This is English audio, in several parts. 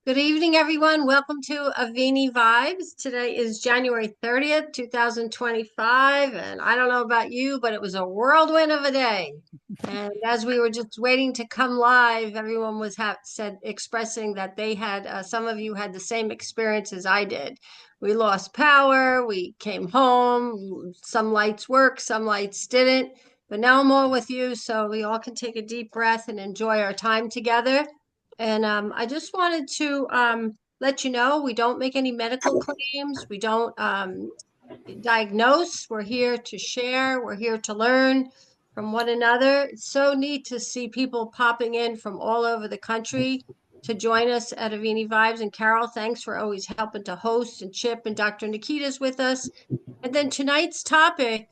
Good evening, everyone. Welcome to Avini Vibes. Today is January 30th, 2025. And I don't know about you, but it was a whirlwind of a day. And as we were just waiting to come live, everyone was expressing that they had, some of you had the same experience as I did. We lost power, we came home, some lights worked, some lights didn't. But now I'm all with you, so we all can take a deep breath and enjoy our time together. And I just wanted to let you know we don't make any medical claims. We don't diagnose. We're here to share. We're here to learn from one another. It's so neat to see people popping in from all over the country to join us at Avini Vibes. And Carol, thanks for always helping to host, and Chip and Dr. Nikita's with us. And then tonight's topic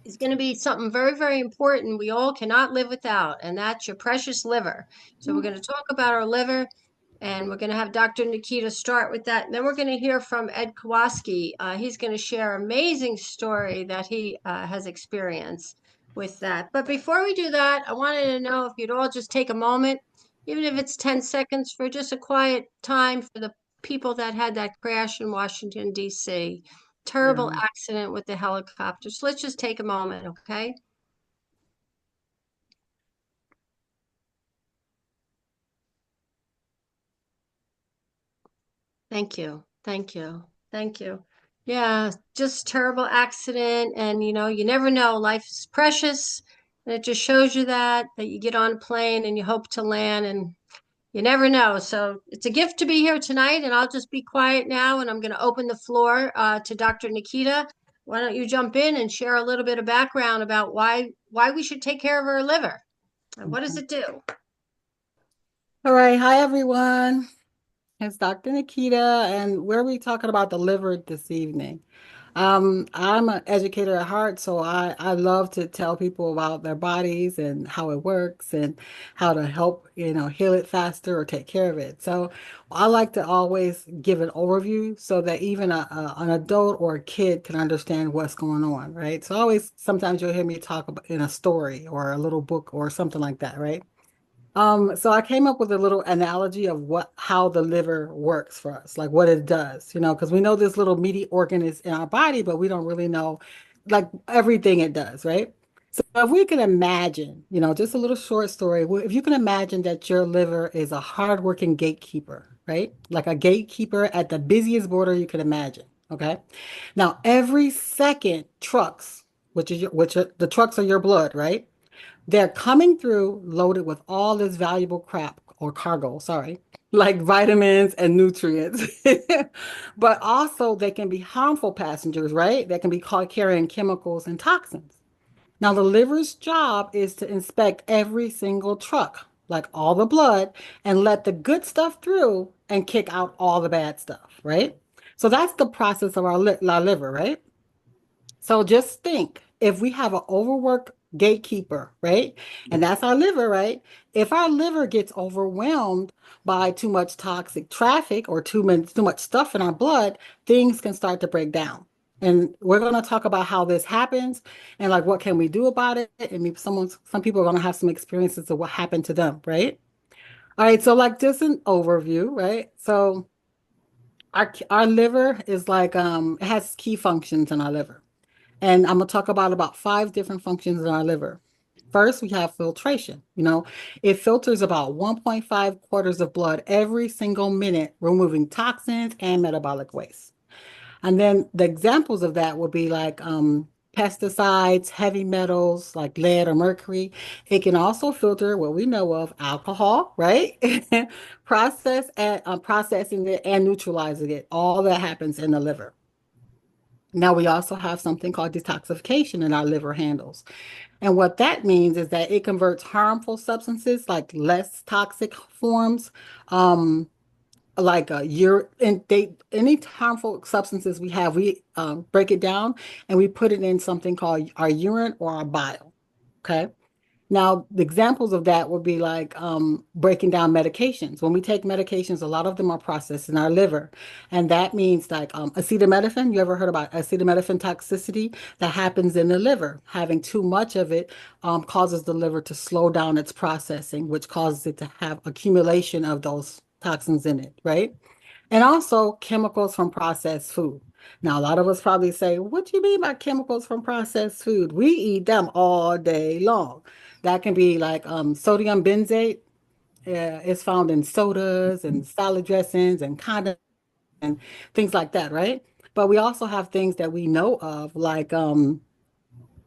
is going to be something very, very important we all cannot live without, and that's your precious liver. So we're going to talk about our liver, and we're going to have Dr. Nakita start with that. And then we're going to hear from Ed Quasky. He's going to share an amazing story that he has experienced with that. But before we do that, I wanted to know if you'd all just take a moment, even if it's 10 seconds, for just a quiet time for the people that had that crash in Washington, D.C. Terrible Yeah. accident with the helicopter. So let's just take a moment, okay? Thank you. Thank you. Thank you. Yeah, just terrible accident. And you never know. Life is precious. And it just shows you that you get on a plane and you hope to land, and you never know. So it's a gift to be here tonight. And I'll just be quiet now, and I'm going to open the floor to Dr. Nikita. Why don't you jump in and share a little bit of background about why we should take care of our liver and what does Mhm. it do? All right. Hi, everyone. It's Dr. Nakita, and we're we talking about the liver this evening. I'm an educator at heart, so I love to tell people about their bodies and how it works and how to help, heal it faster or take care of it. So I like to always give an overview so that even an adult or a kid can understand what's going on, right? So always, sometimes you'll hear me talk about in a story or a little book or something like that, right? So I came up with a little analogy of how the liver works for us, like what it does, because we know this little meaty organ is in our body, but we don't really know like everything it does, right? So if we can imagine, just a little short story, if you can imagine that your liver is a hardworking gatekeeper, right? Like a gatekeeper at the busiest border you could imagine, okay? Now every second trucks, the trucks are your blood, right? They're coming through loaded with all this valuable crap or cargo, sorry, like vitamins and nutrients. But also they can be harmful passengers, right? They can be caught carrying chemicals and toxins. Now the liver's job is to inspect every single truck, like all the blood, and let the good stuff through and kick out all the bad stuff, right? So that's the process of our liver, right? So just think if we have an overworked gatekeeper, right? And that's our liver, right? If our liver gets overwhelmed by too much toxic traffic or too much stuff in our blood, things can start to break down. And we're going to talk about how this happens and like what can we do about it? And maybe some people are going to have some experiences of what happened to them, right? All right, so like just an overview, right? So our liver is like it has key functions in our liver. And I'm going to talk about five different functions in our liver. First, we have filtration. It filters about 1.5 quarters of blood every single minute, removing toxins and metabolic waste. And then the examples of that would be like pesticides, heavy metals like lead or mercury. It can also filter what we know of alcohol, right? Processing it and neutralizing it. All that happens in the liver. Now, we also have something called detoxification in our liver handles. And what that means is that it converts harmful substances like less toxic forms, like any harmful substances we have, we break it down and we put it in something called our urine or our bile. Okay. Now, the examples of that would be like breaking down medications. When we take medications, a lot of them are processed in our liver. And that means like acetaminophen. You ever heard about acetaminophen toxicity? That happens in the liver. Having too much of it causes the liver to slow down its processing, which causes it to have accumulation of those toxins in it, right? And also chemicals from processed food. Now, a lot of us probably say, what do you mean by chemicals from processed food? We eat them all day long. That can be like sodium benzoate. It's found in sodas and salad dressings and condiments and things like that, right? But we also have things that we know of, like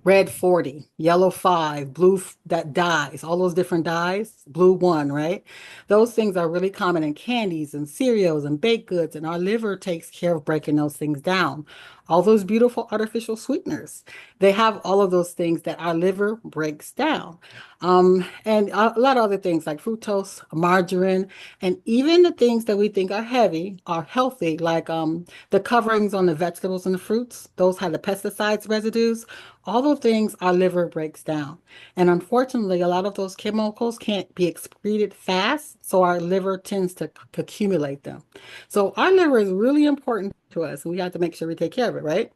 red 40, yellow 5, blue that dyes, all those different dyes, blue 1, right? Those things are really common in candies and cereals and baked goods, and our liver takes care of breaking those things down. All those beautiful artificial sweeteners, they have all of those things that our liver breaks down. And a lot of other things like fructose, margarine, and even the things that we think are heavy are healthy, like the coverings on the vegetables and the fruits, those have the pesticides residues. All those things our liver breaks down. And unfortunately, a lot of those chemicals can't be excreted fast, so our liver tends to accumulate them. So our liver is really important to us, and we have to make sure we take care of it, right?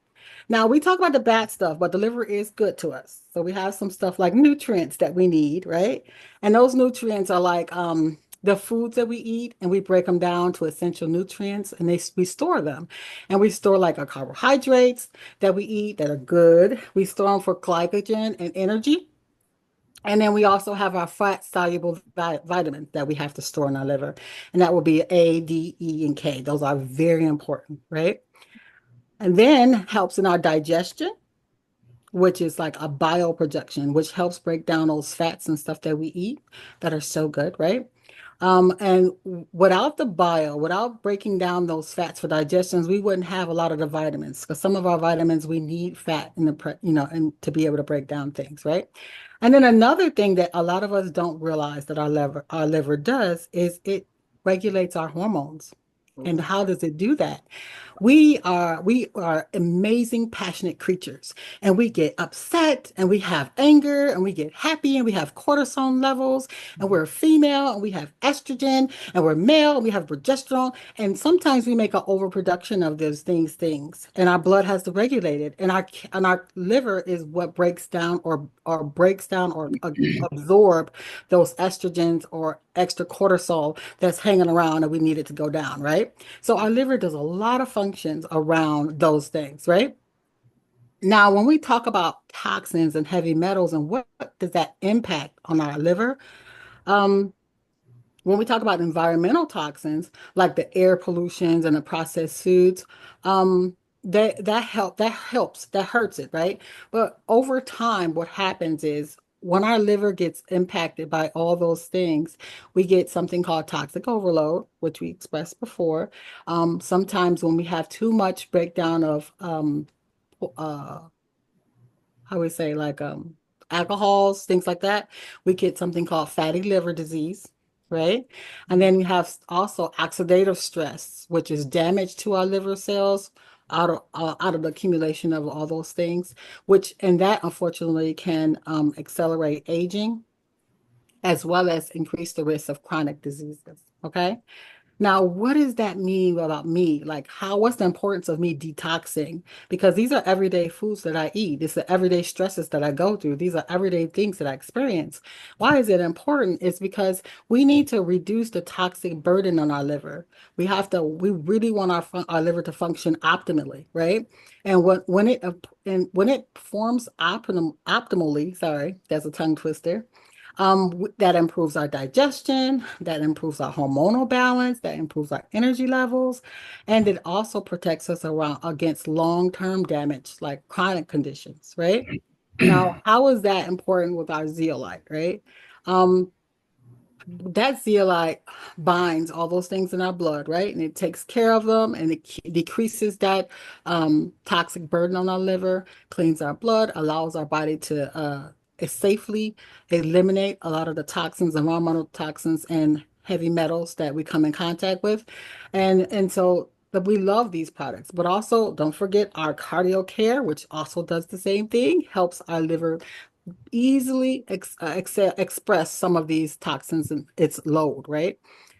Now, we talk about the bad stuff, but the liver is good to us. So we have some stuff like nutrients that we need, right? And those nutrients are like the foods that we eat, and we break them down to essential nutrients, and we store them. And we store like our carbohydrates that we eat that are good. We store them for glycogen and energy. And then we also have our fat soluble vitamins that we have to store in our liver. And that will be A, D, E, and K. Those are very important, right? And then helps in our digestion, which is like a bioprojection, which helps break down those fats and stuff that we eat that are so good, right? And without the without breaking down those fats for digestions, we wouldn't have a lot of the vitamins because some of our vitamins we need fat in and to be able to break down things, right? And then another thing that a lot of us don't realize that our liver does is it regulates our hormones. And how does it do that? We are amazing, passionate creatures, and we get upset, and we have anger, and we get happy, and we have cortisol levels, and we're female, and we have estrogen, and we're male, and we have progesterone, and sometimes we make an overproduction of those things, and our blood has to regulate it, and our liver is what breaks down or absorb those estrogens or extra cortisol that's hanging around and we need it to go down, right? So our liver does a lot of functions around those things, right? Now, when we talk about toxins and heavy metals and what does that impact on our liver? Um, when we talk about environmental toxins, like the air pollutions and the processed foods, that hurts it, right? But over time, what happens is when our liver gets impacted by all those things, we get something called toxic overload, which we expressed before. Sometimes when we have too much breakdown of uh, how we say like alcohols, things like that, we get something called fatty liver disease, right? And then we have also oxidative stress, which is damage to our liver cells out of the accumulation of all those things, which and that unfortunately can accelerate aging as well as increase the risk of chronic diseases. Okay. Now, what does that mean about me? Like, what's the importance of me detoxing? Because these are everyday foods that I eat. These are everyday stresses that I go through. These are everyday things that I experience. Why is it important? It's because we need to reduce the toxic burden on our liver. We really want our liver to function optimally, right? And when it performs optimally, sorry, that's a tongue twister, that improves our digestion, that improves our hormonal balance, that improves our energy levels, and it also protects us around against long-term damage like chronic conditions, right? Now, how is that important with our zeolite, right? Um, that zeolite binds all those things in our blood, right? And it takes care of them and it decreases that toxic burden on our liver, cleans our blood, allows our body to safely eliminate a lot of the toxins, environmental toxins, and heavy metals that we come in contact with. And so we love these products, but also don't forget our cardio care, which also does the same thing, helps our liver easily express some of these toxins in its load, right?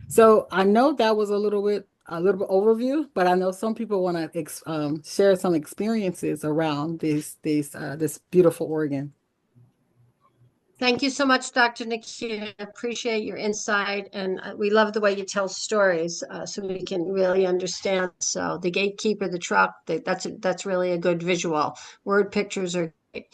So I know that was a little bit overview, but I know some people want to share some experiences around this beautiful organ. Thank you so much, Dr. Nakita. Appreciate your insight, and we love the way you tell stories, so we can really understand. So the gatekeeper, the truck, that's really a good visual. Word pictures are great.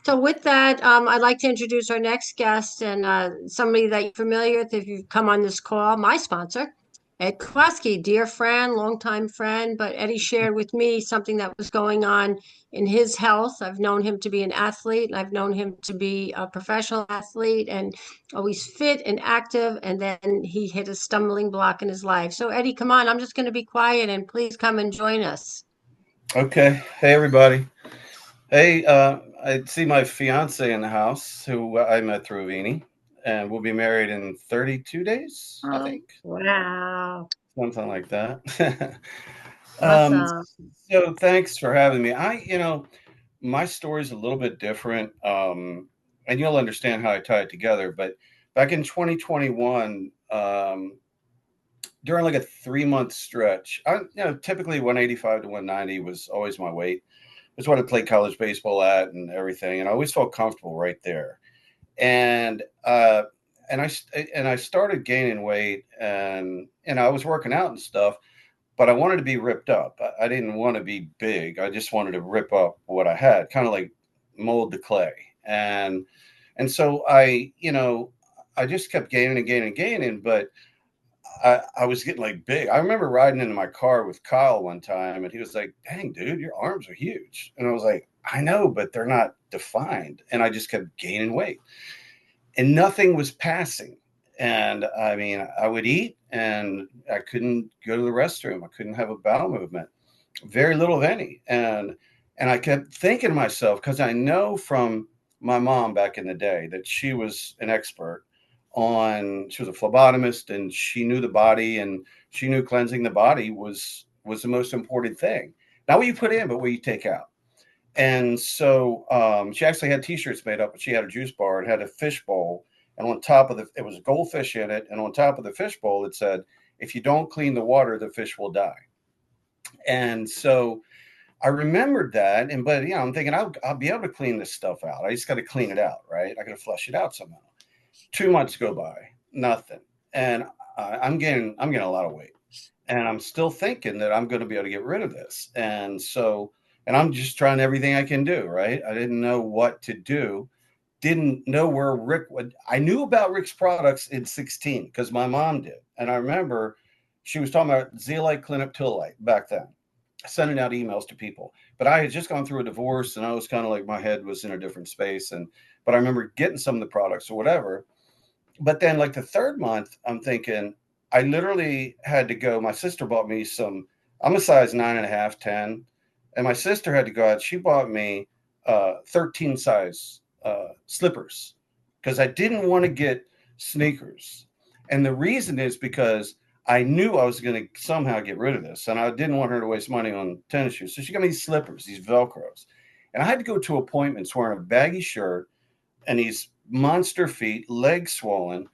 So with that, I'd like to introduce our next guest and somebody that you're familiar with if you've come on this call, my sponsor, Ed Quasky, dear friend, longtime friend, but Eddie shared with me something that was going on in his health. I've known him to be an athlete, and I've known him to be a professional athlete and always fit and active. And then he hit a stumbling block in his life. So, Eddie, come on, I'm just going to be quiet and please come and join us. Okay. Hey, everybody. Hey, I see my fiance in the house, who I met through Avini, and we'll be married in 32 days, I think, Wow. something like that. um, Awesome. so thanks for having me. My story's a little bit different, and you'll understand how I tie it together. But back in 2021, during like a 3 month stretch, typically 185 to 190 was always my weight. That's what I played college baseball at and everything, and I always felt comfortable right there. And I started gaining weight, and I was working out and stuff, but I wanted to be ripped up. I didn't want to be big. I just wanted to rip up what I had, kind of like mold the clay. And so I just kept gaining and gaining and gaining, but I was getting like big. I remember riding into my car with Kyle one time, and he was like, "Dang, dude, your arms are huge." And I was like, "I know, but they're not defined." And I just kept gaining weight, and nothing was passing. And I mean, I would eat, and I couldn't go to the restroom. I couldn't have a bowel movement, very little of any. And I kept thinking to myself, because I know from my mom back in the day that she was an expert she was a phlebotomist, and she knew the body, and she knew cleansing the body was the most important thing. Not what you put in, but what you take out. And so she actually had T-shirts made up. But she had a juice bar. It had a fish bowl, and on top of it was a goldfish in it. And on top of the fish bowl, it said, "If you don't clean the water, the fish will die." And so I remembered that, but I'm thinking I'll be able to clean this stuff out. I just got to clean it out, right? I got to flush it out somehow. 2 months go by, nothing, and I'm getting a lot of weight, and I'm still thinking that I'm going to be able to get rid of this, and I'm just trying everything I can do, right? I didn't know what to do, didn't know where Rik would. I knew about Rik's products in 16 because my mom did, and I remember she was talking about zeolite, clinoptilolite back then, sending out emails to people. But I had just gone through a divorce, and I was kind of like my head was in a different space, and but I remember getting some of the products or whatever. But then like the third month, I'm thinking I literally had to go. My sister bought me some. I'm a size 9.5, 10, and my sister had to go out. She bought me 13 size slippers because I didn't want to get sneakers. And the reason is because I knew I was going to somehow get rid of this, and I didn't want her to waste money on tennis shoes. So she got me these slippers, these Velcros, and I had to go to appointments wearing a baggy shirt and these monster feet, legs swollen,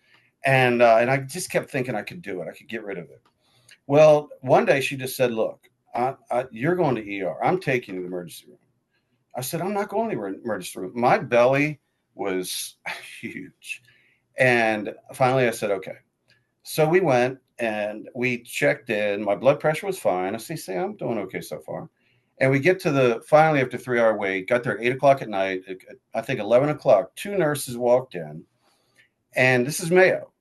and I just kept thinking I could do it. I could get rid of it. Well, one day she just said, "Look, you're going to ER. I'm taking you to the emergency room." I said, "I'm not going to the emergency room." My belly was huge, and finally I said, "Okay." So we went and we checked in. My blood pressure was fine. I say, "I'm doing okay so far." And we get to finally after 3 hour wait, got there at 8 o'clock at night. I think 11 o'clock, two nurses walked in, and this is Mayo.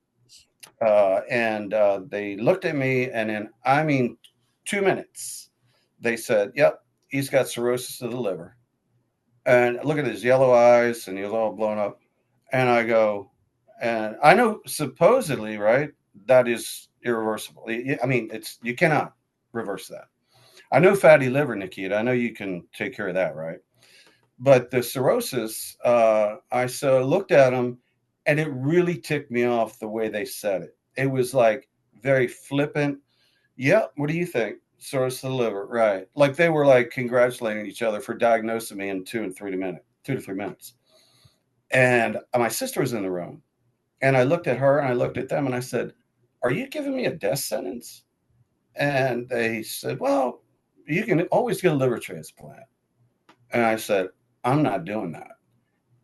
And they looked at me, and in, I mean, 2 minutes, they said, "Yep, he's got cirrhosis of the liver." And look at his yellow eyes, and he was all blown up. And I go, and I know supposedly, right, that is irreversible. I mean, you cannot reverse that. I know fatty liver, Nakita. I know you can take care of that, right? But the cirrhosis, I looked at them, and it really ticked me off the way they said it. It was like very flippant. "Yeah, what do you think? Cirrhosis of the liver, right?" Like they were like congratulating each other for diagnosing me in 2 to 3 minutes. And my sister was in the room, and I looked at her and I looked at them and I said, "Are you giving me a death sentence?" And they said, "Well, you can always get a liver transplant." And I said, "I'm not doing that."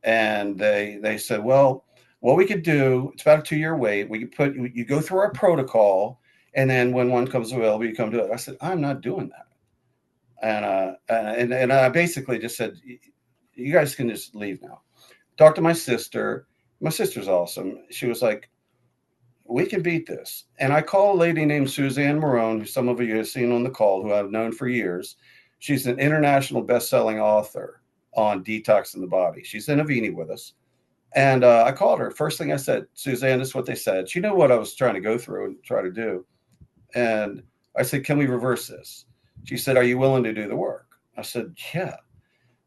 And they said, well, what we could do, it's about a 2-year wait. We could put you go through our protocol, and then when one comes available, you come to it. I said, I'm not doing that. And I basically just said, you guys can just leave now. Talked to my sister. My sister's awesome. She was like, we can beat this. And I call a lady named Suzanne Marone, who some of you have seen on the call, who I've known for years. She's an international best-selling author on detoxing the body. She's in Avini with us. And I called her. First thing I said, Suzanne, this is what they said. She knew what I was trying to go through and try to do. And I said, can we reverse this? She said, are you willing to do the work? I said, yeah.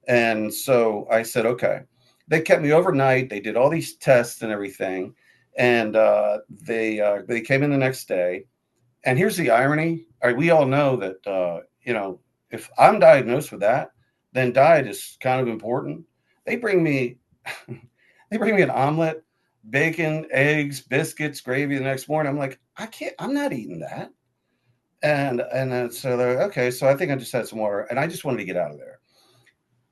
And so I said, okay. They kept me overnight. They did all these tests and everything. And they came in the next day. And here's the irony. We all know that, if I'm diagnosed with that, then diet is kind of important. They bring me an omelet, bacon, eggs, biscuits, gravy the next morning. I'm like, I'm not eating that. And then so they're okay. So I think I just had some water, and I just wanted to get out of there.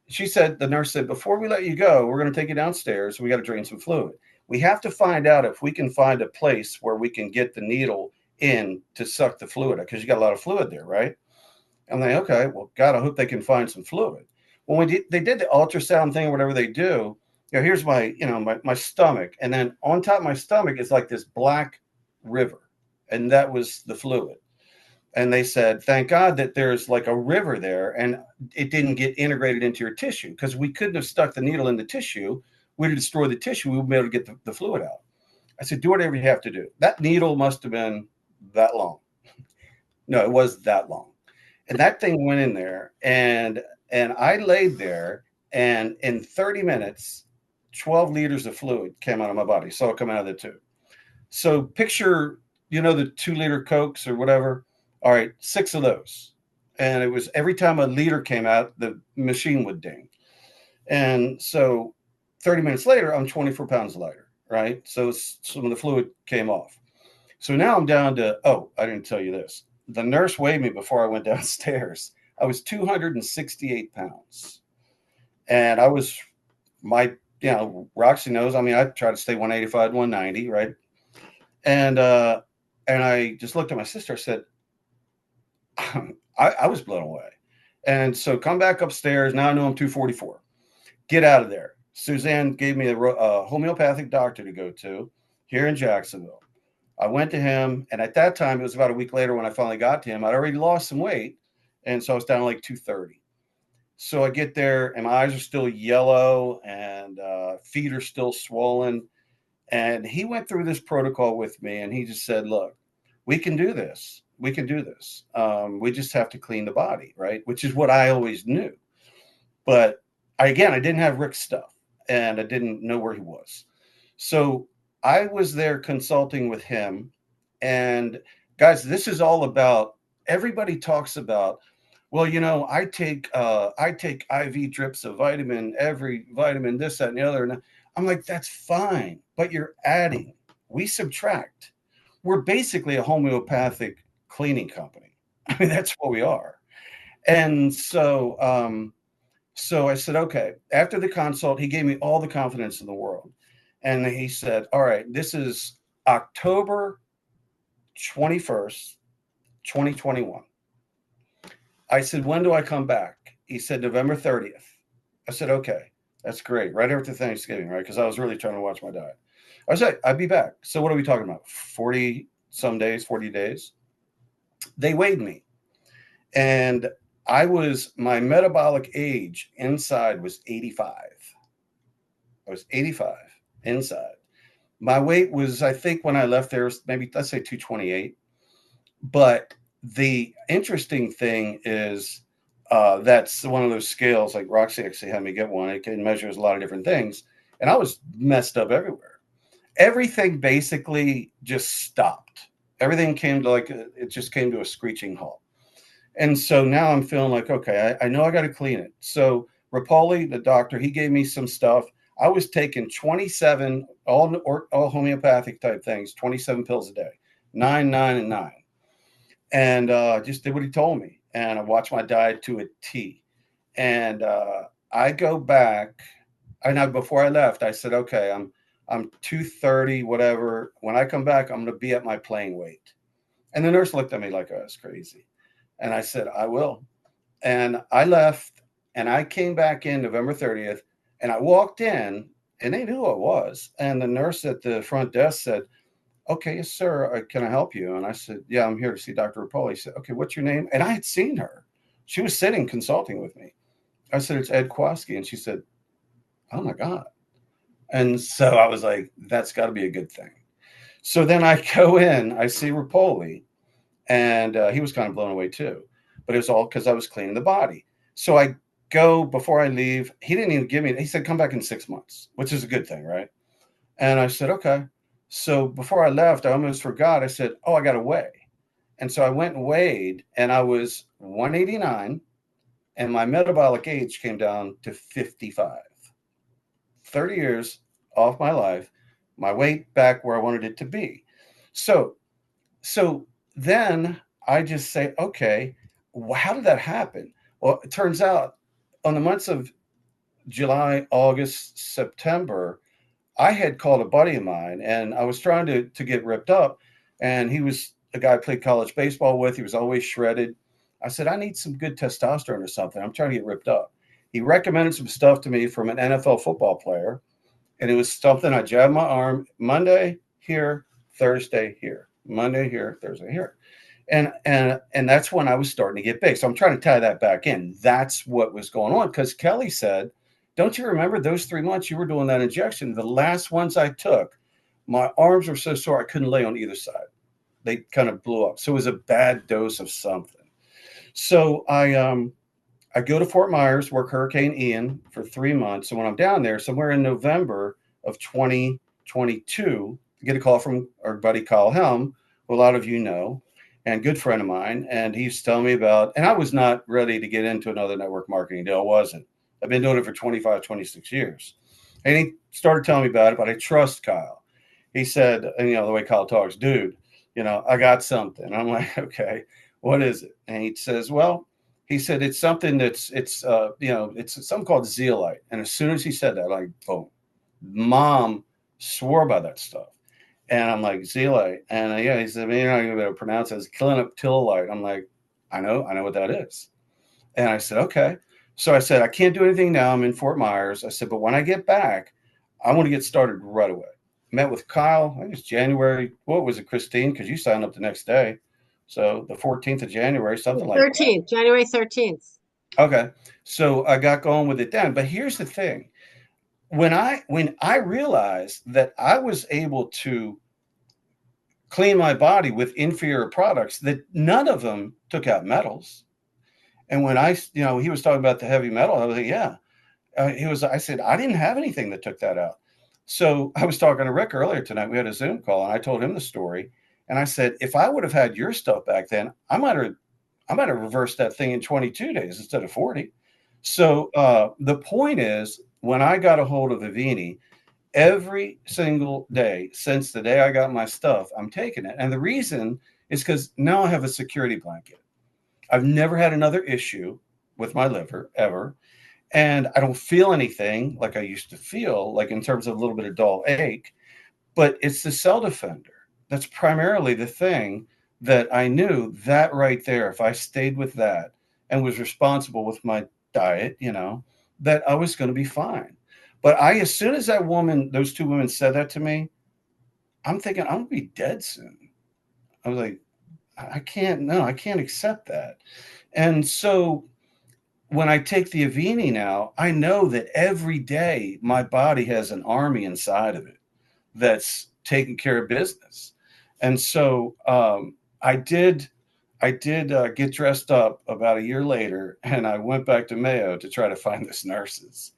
The nurse said, before we let you go, we're going to take you downstairs. We got to drain some fluid. We have to find out if we can find a place where we can get the needle in to suck the fluid, because you got a lot of fluid there, right? I'm like, okay, well, God, I hope they can find some fluid. When they did the ultrasound thing or whatever they do, here's my stomach. And then on top of my stomach is like this black river. And that was the fluid. And they said, thank God that there's like a river there and it didn't get integrated into your tissue, because we couldn't have stuck the needle in the tissue. We'd destroy the tissue. We would be able to get the fluid out. I said, do whatever you have to do. That needle must have been that long. No, it was that long. And that thing went in there, and I laid there, and in 30 minutes, 12 liters of fluid came out of my body. Saw it come out of the tube. So picture, the 2-liter Cokes or whatever. All right, 6 of those. And it was every time a liter came out, the machine would ding. And so 30 minutes later, I'm 24 pounds lighter, right? So some of the fluid came off. So now I'm down to, I didn't tell you this. The nurse weighed me before I went downstairs. I was 268 pounds. And I was, Roxy knows, I try to stay 185 to 190, right? And I just looked at my sister. I said, I was blown away. And so come back upstairs. Now I know I'm 244. Get out of there. Suzanne gave me a homeopathic doctor to go to here in Jacksonville. I went to him, and at that time, it was about a week later when I finally got to him. I'd already lost some weight, and so I was down to like 230. So I get there, and my eyes are still yellow, and feet are still swollen. And he went through this protocol with me, and he just said, look, we can do this. We can do this. We just have to clean the body, right? Which is what I always knew. But I didn't have Rik's stuff, and I didn't know where he was. So I was there consulting with him. And guys, this is all about, everybody talks about, well, I take IV drips of every vitamin, this, that, and the other. And I'm like, that's fine, but you're adding. We subtract. We're basically a homeopathic cleaning company. That's what we are. And so I said, okay. After the consult, he gave me all the confidence in the world. And he said, all right, this is October 21st, 2021. I said, when do I come back? He said, November 30th. I said, okay, that's great. Right after Thanksgiving, right? Because I was really trying to watch my diet. I said, I'd be back. So what are we talking about? 40 days. They weighed me. And my metabolic age inside was 85. I was 85 inside. My weight was, I think when I left there, maybe, let's say 228. But the interesting thing is that's one of those scales, like Roxy actually had me get one. It measures a lot of different things. And I was messed up everywhere. Everything basically just stopped. Everything came to it just came to a screeching halt. And so now I'm feeling like, okay, I know I got to clean it. So Rapoli, the doctor, he gave me some stuff. I was taking 27, all homeopathic type things, 27 pills a day, 9, 9, and 9. And just did what he told me. And I watched my diet to a T. And I go back before I left, I said, okay, I'm 230, whatever. When I come back, I'm going to be at my playing weight. And the nurse looked at me like I was crazy. And I said, I will. And I left and I came back in November 30th and I walked in and they knew who I was. And the nurse at the front desk said, okay, yes, sir, can I help you? And I said, yeah, I'm here to see Dr. Rapoli. He said, okay, what's your name? And I had seen her. She was sitting consulting with me. I said, it's Ed Quasky. And she said, oh my God. And so I was like, that's got to be a good thing. So then I go in, I see Rapoli, and he was kind of blown away too. But it was all because I was cleaning the body. So I go before I leave. He didn't even give me, he said, come back in 6 months, which is a good thing, right? And I said, okay. So before I left, I almost forgot. I said, oh, I got to weigh. And so I went and weighed, and I was 189, and my metabolic age came down to 55. 30 years off my life, my weight back where I wanted it to be. So then I just say, okay, how did that happen? Well, it turns out on the months of July, August, September, I had called a buddy of mine and I was trying to get ripped up. And he was a guy I played college baseball with. He was always shredded. I said, I need some good testosterone or something. I'm trying to get ripped up. He recommended some stuff to me from an NFL football player. And it was something I jabbed my arm Monday here, Thursday here, Monday here, Thursday here. And that's when I was starting to get big. So I'm trying to tie that back in. That's what was going on. Because Kelly said, don't you remember those 3 months you were doing that injection? The last ones I took, my arms were so sore I couldn't lay on either side. They kind of blew up. So it was a bad dose of something. So I go to Fort Myers, work Hurricane Ian for 3 months. And when I'm down there, somewhere in November of 2022, I get a call from our buddy Kyle Helm, who a lot of you know, and good friend of mine. And he's telling me about, and I was not ready to get into another network marketing deal. I wasn't. I've been doing it for 25, 26 years. And he started telling me about it, but I trust Kyle. He said, and the way Kyle talks, dude, I got something. I'm like, okay, what is it? And he says, well, he said, it's something it's something called zeolite. And as soon as he said that, like, boom, mom swore by that stuff. And I'm like, zeolite. And yeah, he said, you're not going to be able to pronounce it. It's clinoptilolite. I'm like, I know what that is. And I said, okay. So I said, I can't do anything now. I'm in Fort Myers. I said, but when I get back, I want to get started right away. Met with Kyle. I think it's January. What was it, Christine? Because you signed up the next day. So the 14th of January, something like that. 13th, January 13th. Okay. So I got going with it then. But here's the thing. When I realized that I was able to clean my body with inferior products, that none of them took out metals. And when he was talking about the heavy metal, I was like, yeah. I said, I didn't have anything that took that out. So I was talking to Rik earlier tonight. We had a Zoom call and I told him the story. And I said, if I would have had your stuff back then, I might have reversed that thing in 22 days instead of 40. So the point is, when I got a hold of Avini, every single day since the day I got my stuff, I'm taking it. And the reason is because now I have a security blanket. I've never had another issue with my liver ever. And I don't feel anything like I used to feel, like in terms of a little bit of dull ache. But it's the cell defender. That's primarily the thing that I knew that right there. If I stayed with that and was responsible with my diet, that I was going to be fine. But as soon as those two women said that to me, I'm thinking I'm going to be dead soon. I was like, I can't accept that. And so when I take the Avini now, I know that every day my body has an army inside of it that's taking care of business. And so I did get dressed up about a year later, and I went back to Mayo to try to find these nurses.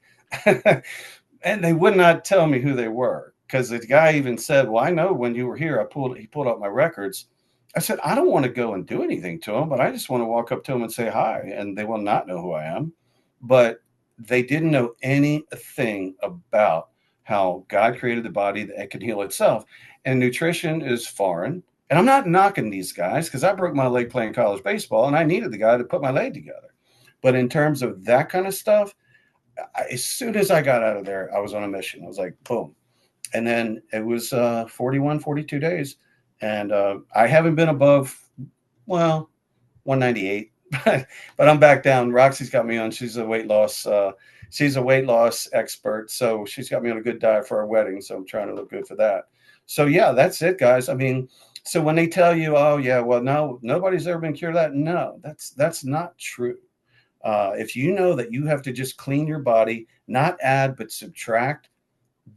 And they would not tell me who they were, because the guy even said, well, I know when you were here, he pulled up my records. I said, I don't want to go and do anything to them, but I just want to walk up to them and say hi, and they will not know who I am. But they didn't know anything about how God created the body that it can heal itself. And nutrition is foreign. And I'm not knocking these guys, because I broke my leg playing college baseball, and I needed the guy to put my leg together. But in terms of that kind of stuff, as soon as I got out of there, I was on a mission. I was like, boom. And then it was 41, 42 days. And I haven't been above, well, 198, but I'm back down. Roxy's got me on. She's a weight loss expert. So she's got me on a good diet for our wedding. So I'm trying to look good for that. So yeah, that's it, guys. I mean, so when they tell you, oh yeah, well, no, nobody's ever been cured of that. No, that's not true. If you know that you have to just clean your body, not add, but subtract,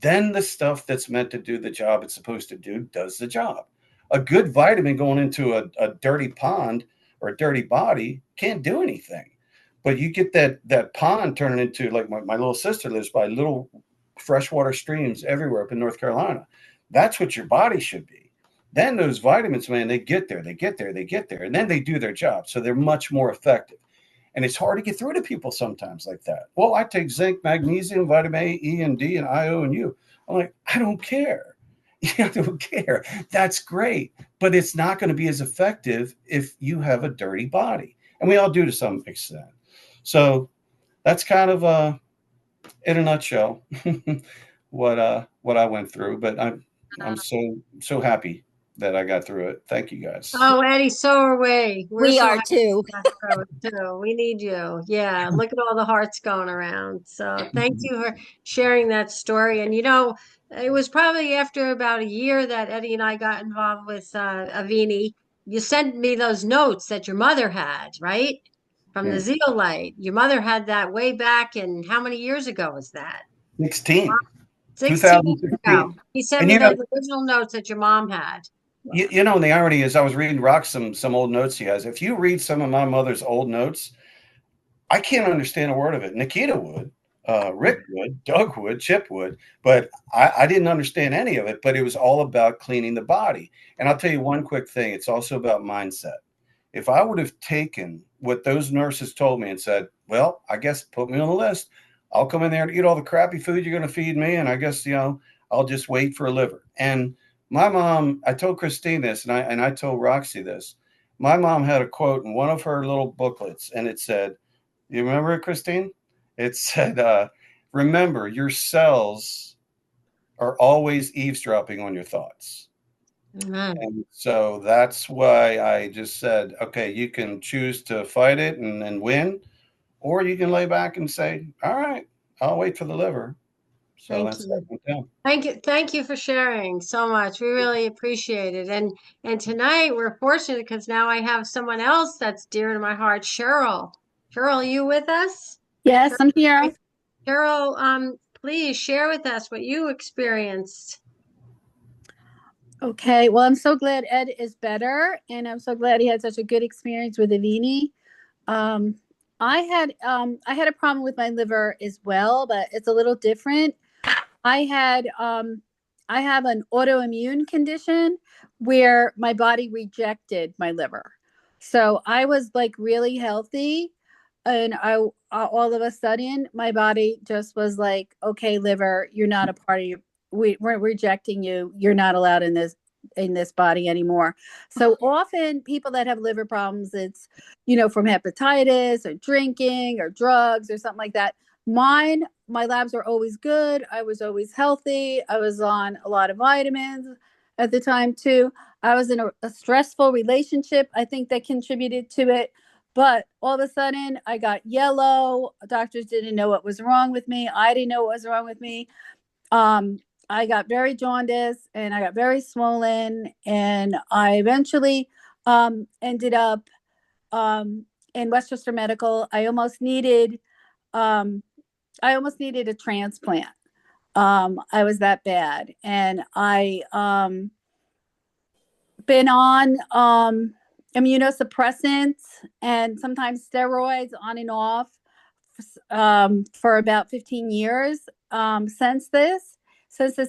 then the stuff that's meant to do the job it's supposed to do does the job. A good vitamin going into a dirty pond or a dirty body can't do anything. But you get that pond turning into, like my little sister lives by little freshwater streams everywhere up in North Carolina. That's what your body should be. Then those vitamins, man, they get there, and then they do their job. So they're much more effective. And it's hard to get through to people sometimes like that. Well, I take zinc, magnesium, vitamin A, E, and D, and I, O, and U. I'm like, I don't care. I don't care. That's great. But it's not going to be as effective if you have a dirty body. And we all do to some extent. So that's kind of in a nutshell what I went through. But I'm so happy that I got through it. Thank you guys. Oh, Eddie, so are we. We're We so are happy too. you got through it too. We need you. Yeah, look at all the hearts going around. So thank you for sharing that story. And it was probably after about a year that Eddie and I got involved with Avini. You sent me those notes that your mother had, right? From the Yeah. Zeolite. Your mother had that way back, and how many years ago was that? 16, 16 years ago. 2016. He sent And me those original notes that your mom had. and the irony is, I was reading Rock some old notes he has. If you read some of my mother's old notes, I can't understand a word of it. Nakita would, Rik would, Doug would, Chip would, but I didn't understand any of it. But it was all about cleaning the body. And I'll tell you one quick thing: it's also about mindset. If I would have taken what those nurses told me and said, "Well, I guess put me on the list. I'll come in there and eat all the crappy food you're going to feed me, and I guess I'll just wait for a liver." And my mom, I told Christine this, and I told Roxy this. My mom had a quote in one of her little booklets, and it said, "You remember it, Christine?" It said, "Remember, your cells are always eavesdropping on your thoughts." Amen. And so that's why I just said, okay, you can choose to fight it and win, or you can lay back and say, all right, I'll wait for the liver. So Thank that's you. yeah. Thank you for sharing so much. We really appreciate it. And tonight we're fortunate because now I have someone else that's dear to my heart, Cheryl. Cheryl, you with us? Yes, I'm here. Cheryl, please share with us what you experienced. Okay. Well, I'm so glad Ed is better, and I'm so glad he had such a good experience with Avini. Um, I had a problem with my liver as well, but it's a little different. I had I have an autoimmune condition where my body rejected my liver. So I was like really healthy, and I all of a sudden my body just was like, okay, liver, you're not a part of you. We're rejecting you. You're not allowed in this body anymore. So often people that have liver problems, it's from hepatitis or drinking or drugs or something like that. Mine, my labs were always good. I was always healthy. I was on a lot of vitamins at the time too. I was in a stressful relationship. I think that contributed to it. But all of a sudden, I got yellow. Doctors didn't know what was wrong with me. I didn't know what was wrong with me. I got very jaundiced and I got very swollen. And I eventually ended up in Westchester Medical. I almost needed a transplant. I was that bad. And I been on immunosuppressants and sometimes steroids on and off for about 15 years since this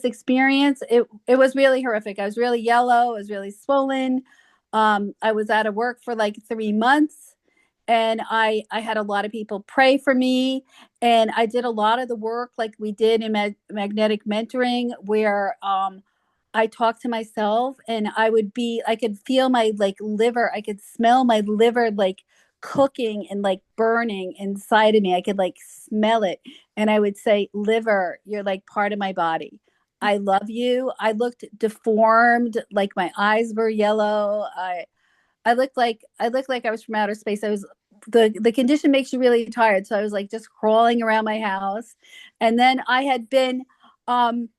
experience. It was really horrific. I was really yellow. I was really swollen. I was out of work for like 3 months, and I had a lot of people pray for me, and I did a lot of the work like we did in magnetic mentoring, where I talked to myself, and I could feel my like liver. I could smell my liver like cooking and like burning inside of me. I could like smell it. And I would say, liver, you're like part of my body. I love you. I looked deformed, like my eyes were yellow. I looked like I was from outer space. I was the condition makes you really tired. So I was like just crawling around my house. And then I had been I'm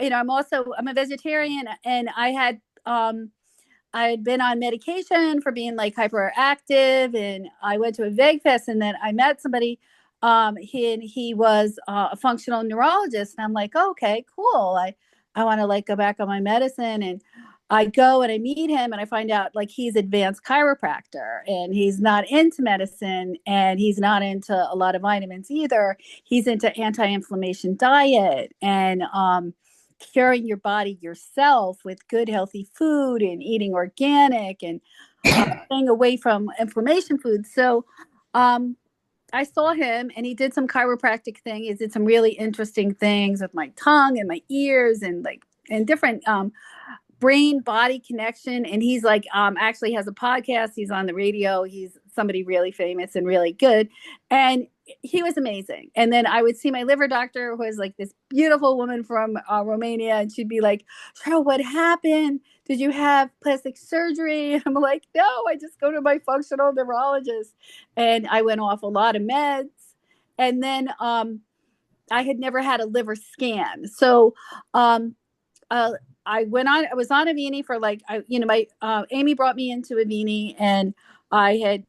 a vegetarian, and I had been on medication for being like hyperactive, and I went to a veg fest, and then I met somebody. He was a functional neurologist, and I'm like, oh, okay, cool. I want to like go back on my medicine, and I go and I meet him, and I find out like he's advanced chiropractor, and he's not into medicine, and he's not into a lot of vitamins either. He's into anti-inflammation diet and curing your body yourself with good healthy food and eating organic and staying away from inflammation foods. So I saw him, and he did some chiropractic thing. He did some really interesting things with my tongue and my ears and like and different brain body connection. And he's like actually has a podcast. He's on the radio. He's somebody really famous and really good, and he was amazing. And then I would see my liver doctor, who was like this beautiful woman from Romania, and she'd be like, Cheryl, what happened? Did you have plastic surgery? And I'm like, no, I just go to my functional neurologist. And I went off a lot of meds. And then I had never had a liver scan. So uh, I was on Avini for like, my Amy brought me into Avini, and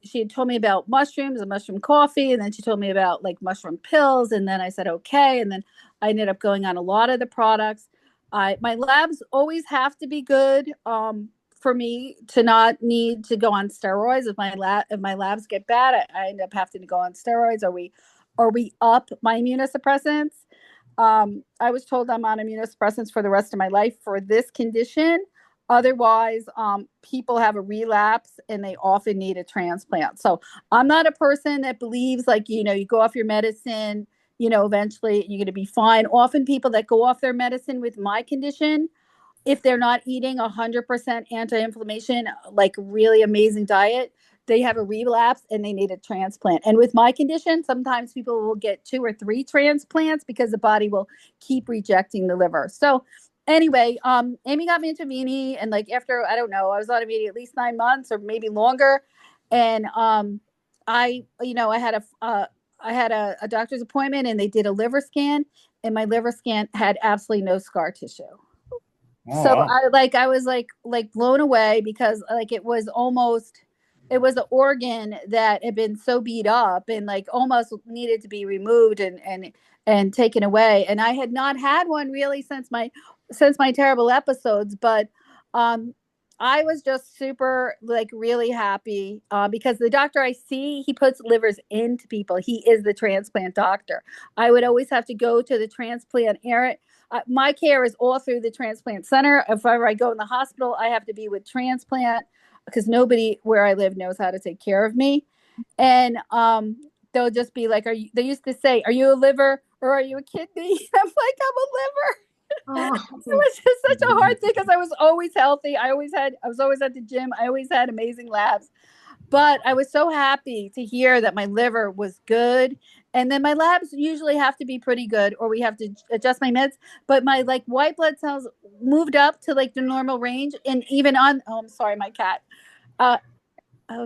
she had told me about mushrooms and mushroom coffee. And then she told me about like mushroom pills. And then I said, okay. And then I ended up going on a lot of the products. My labs always have to be good for me to not need to go on steroids. If my labs get bad, I end up having to go on steroids, or we up my immunosuppressants. I was told I'm on immunosuppressants for the rest of my life for this condition. Otherwise, people have a relapse and they often need a transplant. So I'm not a person that believes like, you go off your medicine, eventually you're going to be fine. Often people that go off their medicine with my condition, if they're not eating 100% anti-inflammation, like really amazing diet, they have a relapse and they need a transplant. And with my condition, sometimes people will get 2 or 3 transplants because the body will keep rejecting the liver. So anyway, Amy got me into Avini, and like after, I don't know, I was on Avini at least 9 months or maybe longer. And I had a doctor's appointment, and they did a liver scan, and my liver scan had absolutely no scar tissue. Oh, So wow. I was like blown away, because like it was an organ that had been so beat up and like almost needed to be removed and taken away. And I had not had one really since my terrible episodes, but I was just super like really happy because the doctor I see, he puts livers into people. He is the transplant doctor. I would always have to go to the transplant area. My care is all through the transplant center. If ever I go in the hospital, I have to be with transplant, because nobody where I live knows how to take care of me. And they'll just be like, they used to say, are you a liver or are you a kidney? I'm like, I'm a liver. Oh, It was just such a hard thing, because I was always healthy. I was always at the gym. I always had amazing labs. But I was so happy to hear that my liver was good. And then my labs usually have to be pretty good, or we have to adjust my meds. But my like white blood cells moved up to like the normal range. And even I'm sorry, my cat.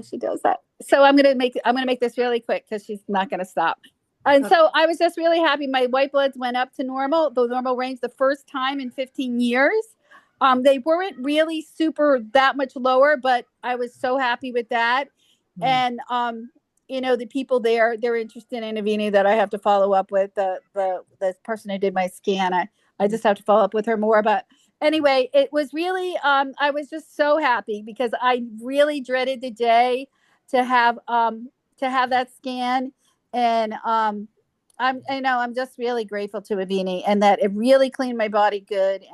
She does that. So I'm gonna make this really quick, because she's not gonna stop. And so I was just really happy. My white bloods went up to the normal range, the first time in 15 years. They weren't really super that much lower, but I was so happy with that. And the people there, they're interested in Avini, that I have to follow up with. The person who did my scan, I just have to follow up with her more. But anyway, it was really I was just so happy, because I really dreaded the day to have that scan. And I'm just really grateful to Avini, and that it really cleaned my body good,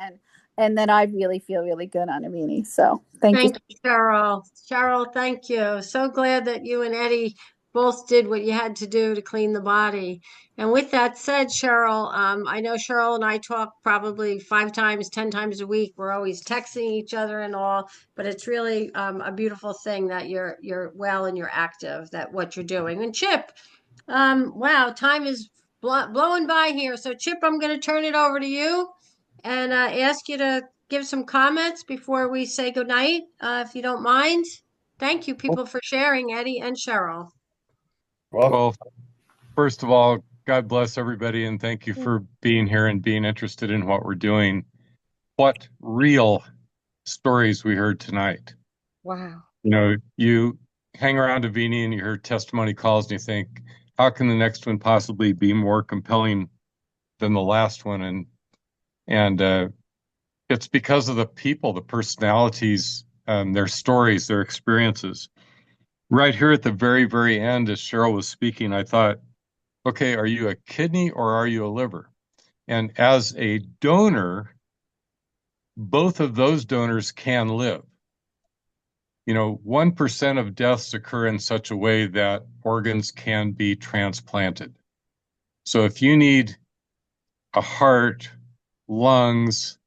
and that I really feel really good on Avini. So thank you. thank you, Cheryl. Cheryl, thank you. So glad that you and Eddie both did what you had to do to clean the body. And with that said, Cheryl, I know Cheryl and I talk probably 5 times, 10 times a week. We're always texting each other and all, but it's really a beautiful thing that you're well and you're active, that what you're doing. And Chip, wow, time is blowing by here. So Chip, I'm going to turn it over to you and ask you to give some comments before we say goodnight, if you don't mind. Thank you, people, for sharing, Eddie and Cheryl. Well, Well, first of all, God bless everybody and thank you for being here and being interested in what we're doing. What real stories we heard tonight. Wow. You know, you hang around Avini and you hear testimony calls and you think, how can the next one possibly be more compelling than the last one? And it's because of the people, the personalities, their stories, their experiences. Right here at the very, very end, as Cheryl was speaking, I thought, okay, are you a kidney or are you a liver? And as a donor, both of those donors can live. You know, 1% of deaths occur in such a way that organs can be transplanted. So if you need a heart, lungs,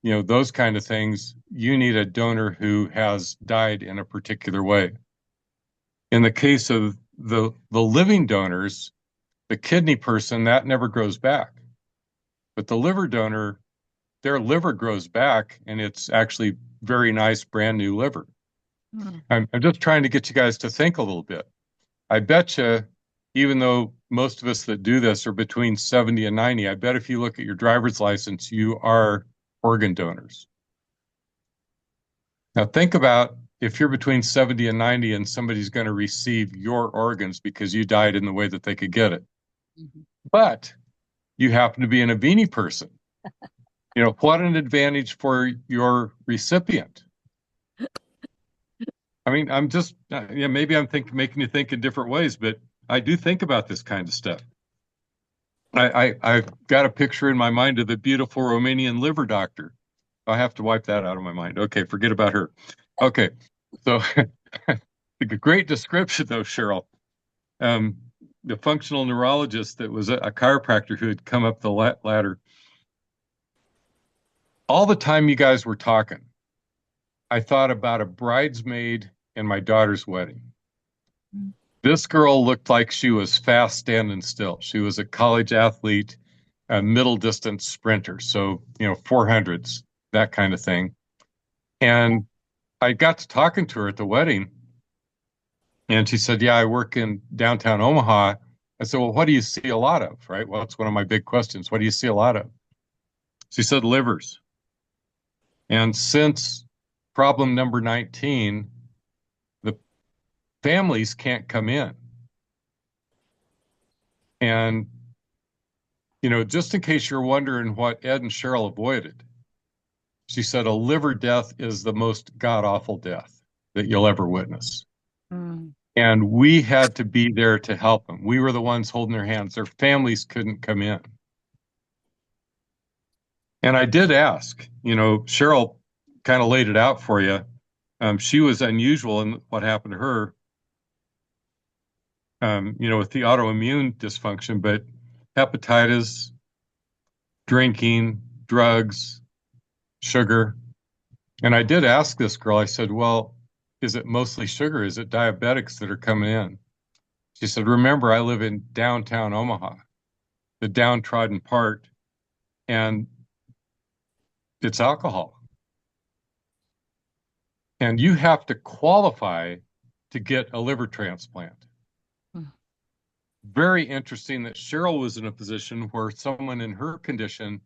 you know, those kind of things, you need a donor who has died in a particular way. In the case of the living donors, the kidney person, that never grows back. But the liver donor, their liver grows back and it's actually very nice, brand new liver. I'm just trying to get you guys to think a little bit. I bet you, even though most of us that do this are between 70 and 90, I bet if you look at your driver's license, you are organ donors. Now think about if you're between 70 and 90 and somebody's going to receive your organs because you died in the way that they could get it. But you happen to be an Avini person. You know, what an advantage for your recipient. I mean, I'm just, yeah, maybe I'm making you think in different ways, but I do think about this kind of stuff. I've got a picture in my mind of the beautiful Romanian liver doctor. I have to wipe that out of my mind. Okay, forget about her. Okay, so a great description though, Cheryl. The functional neurologist that was a chiropractor who had come up the ladder. All the time you guys were talking, I thought about a bridesmaid in my daughter's wedding. This girl looked like she was fast standing still. She was a college athlete, a middle distance sprinter. So, you know, 400s, that kind of thing. And I got to talking to her at the wedding. And she said, yeah, I work in downtown Omaha. I said, well, what do you see a lot of? Right. Well, it's one of my big questions. What do you see a lot of? She said, livers. And since problem number 19, the families can't come in. And, you know, just in case you're wondering what Ed and Cheryl avoided, she said a liver death is the most god-awful death that you'll ever witness. And we had to be there to help them. We were the ones holding their hands. Their families couldn't come in. And I did ask, you know, Cheryl kind of laid it out for you. She was unusual in what happened to her, you know, with the autoimmune dysfunction, but hepatitis, drinking, drugs, sugar. And I did ask this girl, I said, well, is it mostly sugar? Is it diabetics that are coming in? She said, remember, I live in downtown Omaha, the downtrodden part, and it's alcohol. And you have to qualify to get a liver transplant. Very interesting that Cheryl was in a position where someone in her condition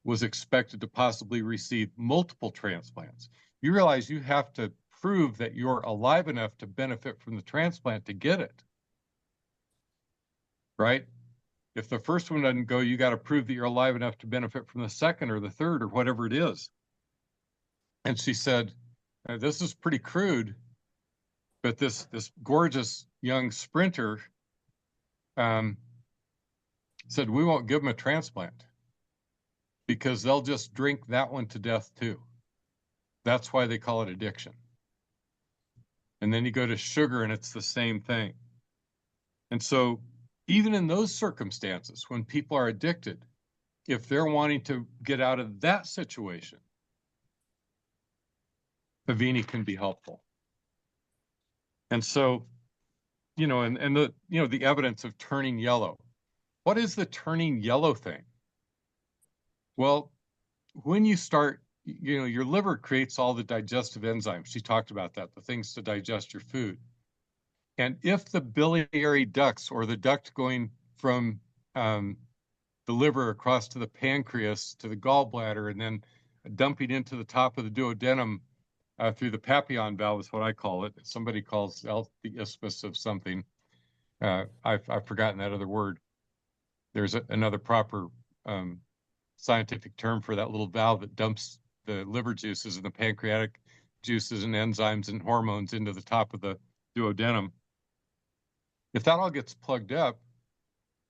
was expected to possibly receive multiple transplants. You realize you have to prove that you're alive enough to benefit from the transplant to get it, right? If the first one doesn't go, you got to prove that you're alive enough to benefit from the second or the third or whatever it is. And she said, this is pretty crude, but this gorgeous young sprinter said, we won't give them a transplant because they'll just drink that one to death too. That's why they call it addiction. And then you go to sugar and it's the same thing. And so even in those circumstances, when people are addicted, if they're wanting to get out of that situation, Avini can be helpful. And so, and the evidence of turning yellow. What is the turning yellow thing? Well, when you start, your liver creates all the digestive enzymes. She talked about that, the things to digest your food. And if the biliary ducts, or the duct going from the liver across to the pancreas, to the gallbladder, and then dumping into the top of the duodenum through the Papillon valve is what I call it. Somebody calls the isthmus of something. I've forgotten that other word. There's another proper scientific term for that little valve that dumps the liver juices and the pancreatic juices and enzymes and hormones into the top of the duodenum. If that all gets plugged up,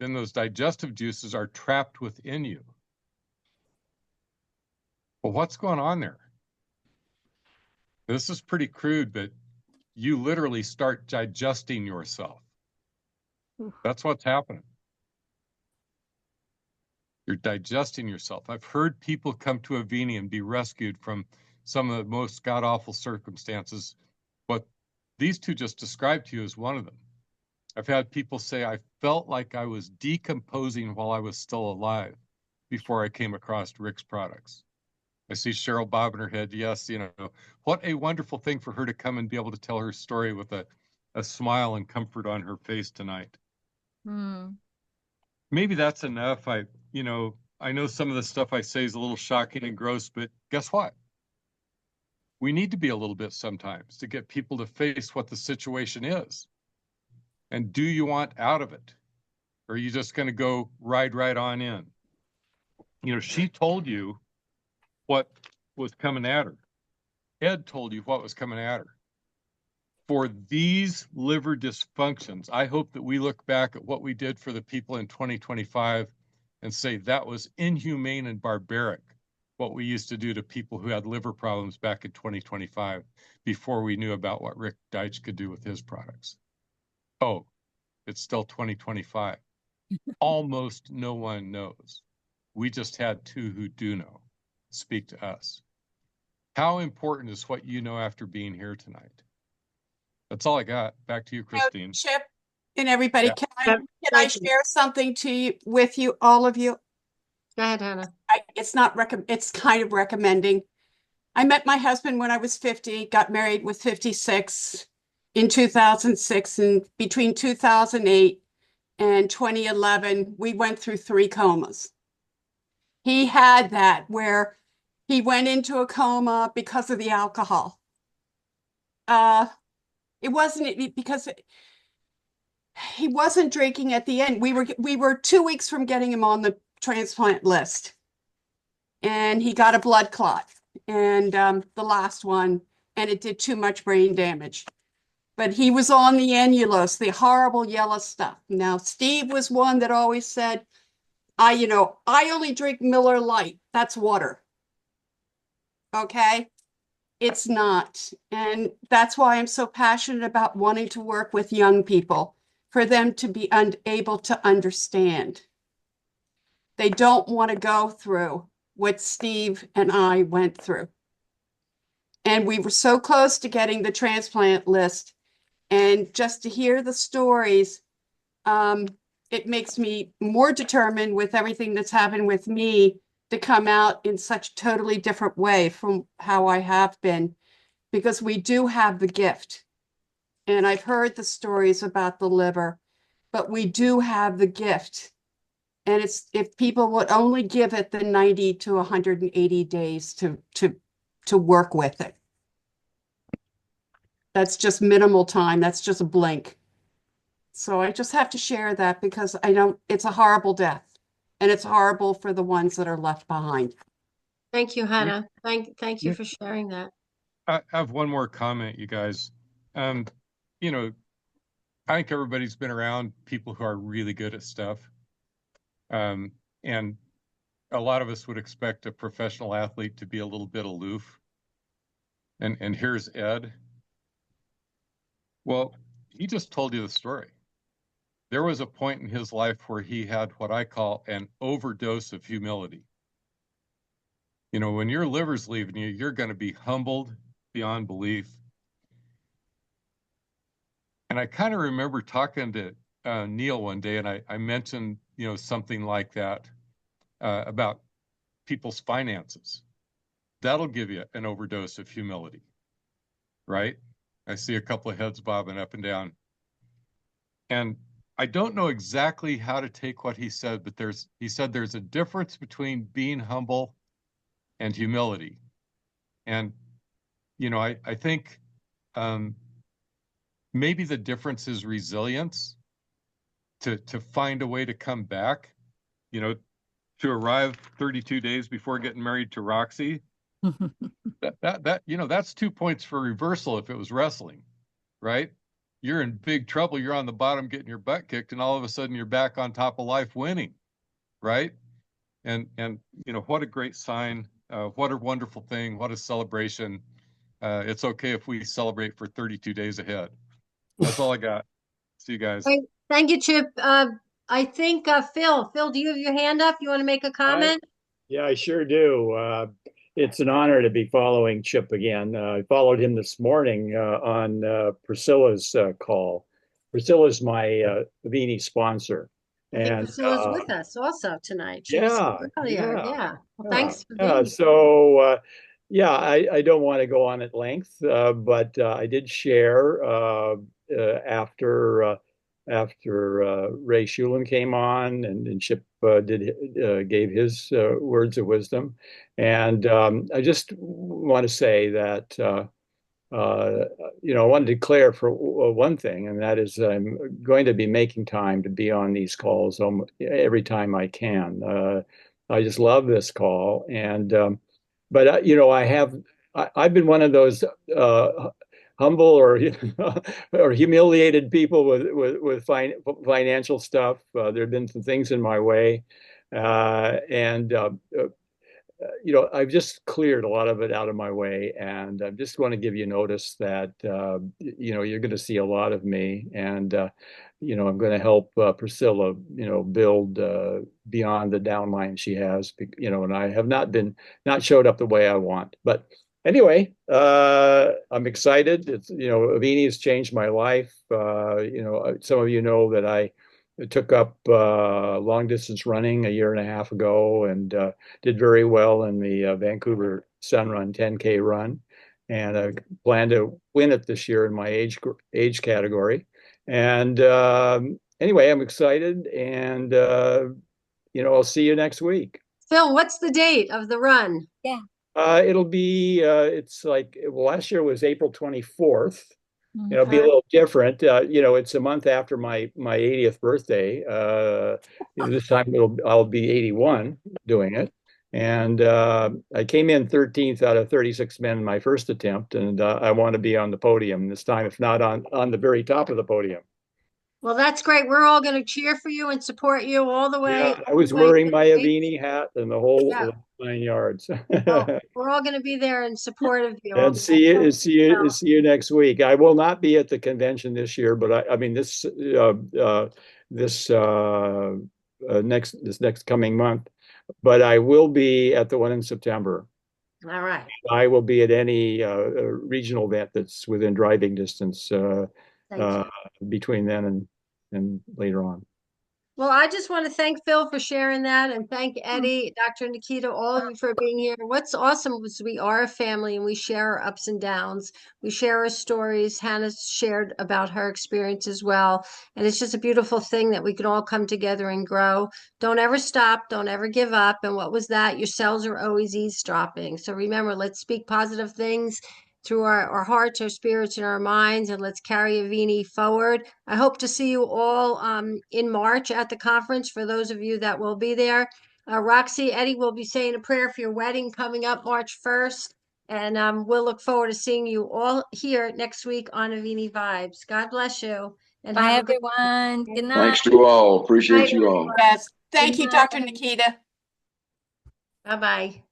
then those digestive juices are trapped within you. Well, what's going on there? This is pretty crude, but you literally start digesting yourself. That's what's happening. You're digesting yourself. I've heard people come to Avini and be rescued from some of the most god-awful circumstances, but these two just described to you as one of them. I've had people say, I felt like I was decomposing while I was still alive before I came across Rik's products. I see Cheryl bobbing her head. Yes, what a wonderful thing for her to come and be able to tell her story with a smile and comfort on her face tonight. Maybe that's enough. I know some of the stuff I say is a little shocking and gross, but guess what? We need to be a little bit sometimes to get people to face what the situation is. And do you want out of it? Or are you just going to go ride right on in? She told you what was coming at her. Ed told you what was coming at her. For these liver dysfunctions, I hope that we look back at what we did for the people in 2025 and say that was inhumane and barbaric, what we used to do to people who had liver problems back in 2025 before we knew about what Rik Deitsch could do with his products. Oh, it's still 2025. Almost no one knows. We just had two who do know speak to us. How important is what you know after being here tonight? That's all I got. Back to you, Christine. Chip and everybody, Yeah. can I share something with you, all of you? Go ahead, Hannah. It's kind of recommending. I met my husband when I was 50, got married with 56 in 2006, and between 2008 and 2011, we went through 3 comas. He had that where he went into a coma because of the alcohol. It wasn't because he wasn't drinking at the end. We were 2 weeks from getting him on the transplant list, and he got a blood clot, and the last one, and it did too much brain damage. But he was on the annulose, the horrible yellow stuff. Now, Steve was one that always said, I only drink Miller Lite. That's water. Okay? It's not. And that's why I'm so passionate about wanting to work with young people, for them to be able to understand. They don't want to go through what Steve and I went through. And we were so close to getting the transplant list. And just to hear the stories, it makes me more determined with everything that's happened with me to come out in such a totally different way from how I have been, because we do have the gift. And I've heard the stories about the liver, but we do have the gift. And it's, if people would only give it the 90 to 180 days to work with it. That's just minimal time. That's just a blink. So I just have to share that, because it's a horrible death, and it's horrible for the ones that are left behind. Thank you, Hannah. Thank you for sharing that. I have one more comment, you guys. I think everybody's been around people who are really good at stuff. And a lot of us would expect a professional athlete to be a little bit aloof. And here's Ed. Well, he just told you the story. there was a point in his life where he had what I call an overdose of humility. You know, when your liver's leaving you, you're going to be humbled beyond belief. And I kind of remember talking to Neil one day, and I mentioned, you know, something like that about people's finances. That'll give you an overdose of humility, right? I see a couple of heads bobbing up and down. And I don't know exactly how to take what he said, but he said there's a difference between being humble and humility. And, you know, I think maybe the difference is resilience, to find a way to come back, you know, to arrive 32 days before getting married to Roxy. that you know, that's 2 points for reversal if it was wrestling, right? You're in big trouble. You're on the bottom getting your butt kicked, and all of a sudden you're back on top of life winning, right? And you know, what a great sign. What a wonderful thing. What a celebration. It's okay if we celebrate for 32 days ahead. That's all I got. See you guys. Great. Thank you, Chip. I think Phil, do you have your hand up? You want to make a comment? Yeah, I sure do. It's an honor to be following Chip again. I followed him this morning on Priscilla's call. Priscilla's my Avini sponsor. I think And Priscilla's with us also tonight. She was earlier. Yeah. Well, thanks for being here. So, yeah, I don't want to go on at length, but I did share after Ray Schulen came on, and Chip gave his words of wisdom, and I just want to say that you know, I want to declare for one thing, and that is I'm going to be making time to be on these calls every time I can. I just love this call, and but you know, I've been one of those humble or or humiliated people with financial stuff. There have been some things in my way, and you know, I've just cleared a lot of it out of my way, and I just want to give you notice that you know, you're going to see a lot of me, and you know, I'm going to help Priscilla, you know, build beyond the downline she has, you know, and I have not showed up the way I want, but anyway, I'm excited. It's, you know, Avini has changed my life. You know, some of you know that I took up long distance running a year and a half ago, and did very well in the Vancouver Sun Run 10K run, and I plan to win it this year in my age category. And anyway, I'm excited, and you know, I'll see you next week. Phil, what's the date of the run? Yeah. It'll be it's like, well, last year was April 24th. It'll be a little different. You know, it's a month after my 80th birthday. You know, this time I'll be 81 doing it. And I came in 13th out of 36 men in my first attempt, and I want to be on the podium this time, if not on the very top of the podium. Well, that's great. We're all going to cheer for you and support you all the way. Yeah, I was wearing my Avini hat and the whole 9 yards. Well, we're all going to be there in support of you. And see you next week. I will not be at the convention this year, but I mean this next coming month. But I will be at the one in September. All right. I will be at any regional event that's within driving distance between then and later on. Well, I just want to thank Phil for sharing that, and thank Eddie, Dr. Nakita, all of you for being here. What's awesome is we are a family, and we share our ups and downs. We share our stories. Hannah shared about her experience as well. And it's just a beautiful thing that we can all come together and grow. Don't ever stop. Don't ever give up. And what was that? Your cells are always eavesdropping. So remember, let's speak positive things through our hearts, our spirits, and our minds, and let's carry Avini forward. I hope to see you all in March at the conference, for those of you that will be there. Roxy, Eddie will be saying a prayer for your wedding coming up March 1st, and we'll look forward to seeing you all here next week on Avini Vibes. God bless you. And bye, everyone. Good night. Thanks to all. Appreciate you all. Yes. Thank you, Dr. Nakita. Bye-bye.